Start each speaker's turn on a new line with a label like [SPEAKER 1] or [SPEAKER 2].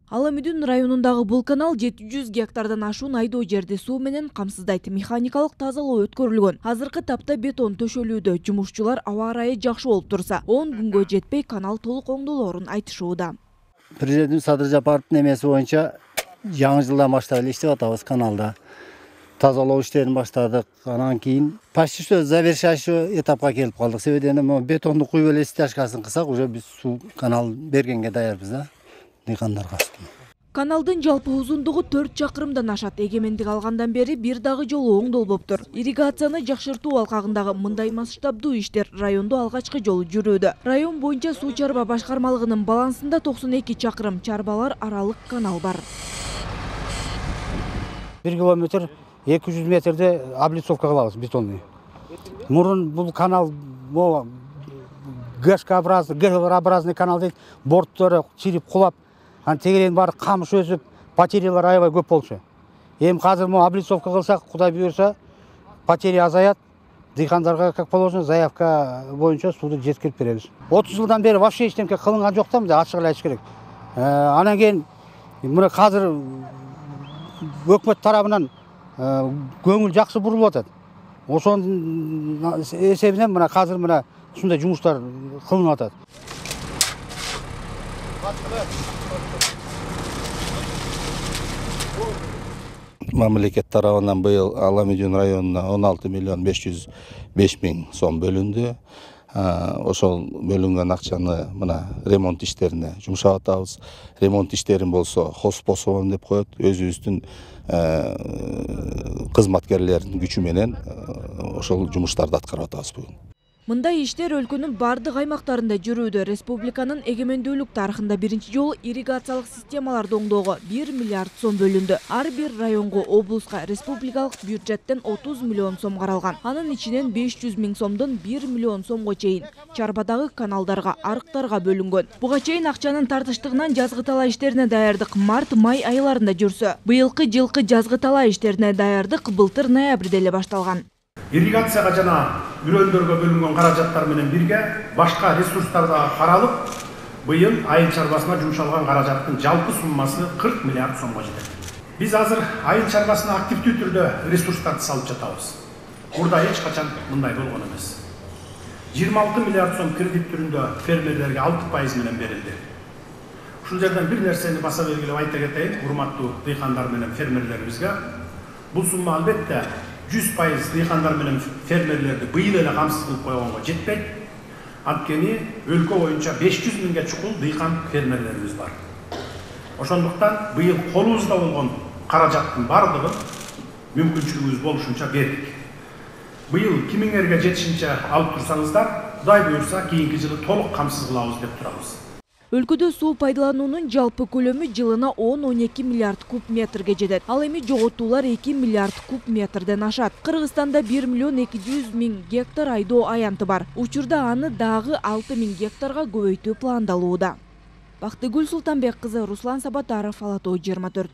[SPEAKER 1] Аламүдүн районундагы бул канал 700 гектардан ашуун айдоо жерди суу менен камсыздайт. Механикалык тазалоо өткөрүлгөн. Азыркы тапта бетон төшөлүүдө. Жумушчулар аба ырайы жакшы болуп турса, 10 күнгө жетпей канал толук оңдолоорун айтышууда.
[SPEAKER 2] Президент Садыр Жапаровдун эмеси боюнча жаңы жылдан баштап эле иштеп атабыз каналда. Тазалоо иштерин баштадык. Анан кийин почти что завершающий этапка келип калдык. Себебинен могу бетонду куюп эле стяжкасын кылсак, уже биз суу канал бергенге даярбыз да.
[SPEAKER 1] Каналдын жалпы узундугу 4 чакырымдан ашат. Эгемендик алгандан бери бир дагы жолу оңдолбоптур. Ирригацияны жакшыртуу алкагындагы мындай масштабдуу иштер райондо алгачкы жолу жүрүүдө. Район боюнча суу чарба башкармалыгынын балансында 92 чакырым чарбалар аралык канал бар.
[SPEAKER 3] 1 километр 200 метрде облицовка кылабыз бетонный. Мурун бул канал Г-образный канал дейт, борттары чирип кулап, тегерен бары камыш өсүп, потерялар аябай көп болчу. Эми азыр облицовка кылсак, Кудай буйрса, потеря азаят. Дыйкандарга как положено заявка боюнча сууду жеткирип беребиз. 30 жылдан бери вообще эчтеке кылынган жок да, мындай ачык эле айтыш керек. Анан кийин мына азыр өкмөт тарабынан көңүл жакшы бурулуп атат. Ошонун эсебинен мына азыр мына ушундай жумуштар кылынып атат.
[SPEAKER 4] Мамлекет тарабынан быйыл Аламүдүн районуна 16 миллион 505 миң сом бөлүндү. Ошол бөлүнгөн акчаны мына ремонт иштерине жумшап атабыз. Ремонт иштерин болсо хоспособон деп коет. Өзүбүздүн кызматкерлердин күчү менен ошол жумуштарды аткарып атабыз бүгүн.
[SPEAKER 1] Мындай иштер өлкөнүн бардык аймактарында жүрүүдө. Республиканын эгемендүүлүк тарыхында биринчи жолу ирригациялык системаларды оңдоого 1 миллиард сом бөлүндү. Ар бир районго, облуска республикалык бюджеттен 30 миллион сом каралган. Анын ичинен 500 миң сомдон 1 миллион сомго чейин чарбадагы каналдарга, арыктарга бөлүнгөн. Буга чейин акчанын тартыштыгынан жазгы талаа иштерине даярдык март-май айларында жүрсө, быйылкы жылкы жазгы талаа иштерине даярдык былтыр ноябрда эле башталган.
[SPEAKER 5] Ирригацияга жана үрөндөргө бөлүнгөн каражаттар менен бирге башка ресурстар да каралып, быйыл айыл чарбасына жумшалган каражаттын жалпы суммасы 40 миллиард сомго жетет. Биз азыр айыл чарбасына активдүү түрдө ресурстарды салып жатабыз. Мурда эч качан мындай болгон эмес. 26 миллиард сом кредит түрүндө фермерлерге 6% менен берилди. Ушул жерден бир нерсени баса белгилеп айта кетейин, урматтуу дыйкандар менен фермерлерибизге. Бул сумма албетте 100% дыйкандар менен фермерлерди быйыл эле камсыз кылып койгонго жетпейт. Анткени өлкө боюнча 500 миңге чукул дыйкан фермерлерибиз бар. Ошондуктан быйыл колубузда болгон каражаттын бардыгын мүмкүнчүлүгүбүз болушунча бердик. Быйыл кимиңерге жетишинче алып турсаңыздар, Кудай буйрса кийинки жылы толук камсыз кылабыз деп турабыз.
[SPEAKER 1] Өлкөдө суу пайдалануунун жалпы көлөмү жылына 10-12 миллиард куб метрге жетет. Ал эми жоготуулар 2 миллиард куб метрден ашат. Кыргызстанда 1 миллион 200 миң гектар айдоо аянты бар. Учурда аны дагы 6 миң гектарга көбөйтүү пландалууда. Бактыгүл Султанбек кызы, Руслан Сабатаров, Ала Тоо 24.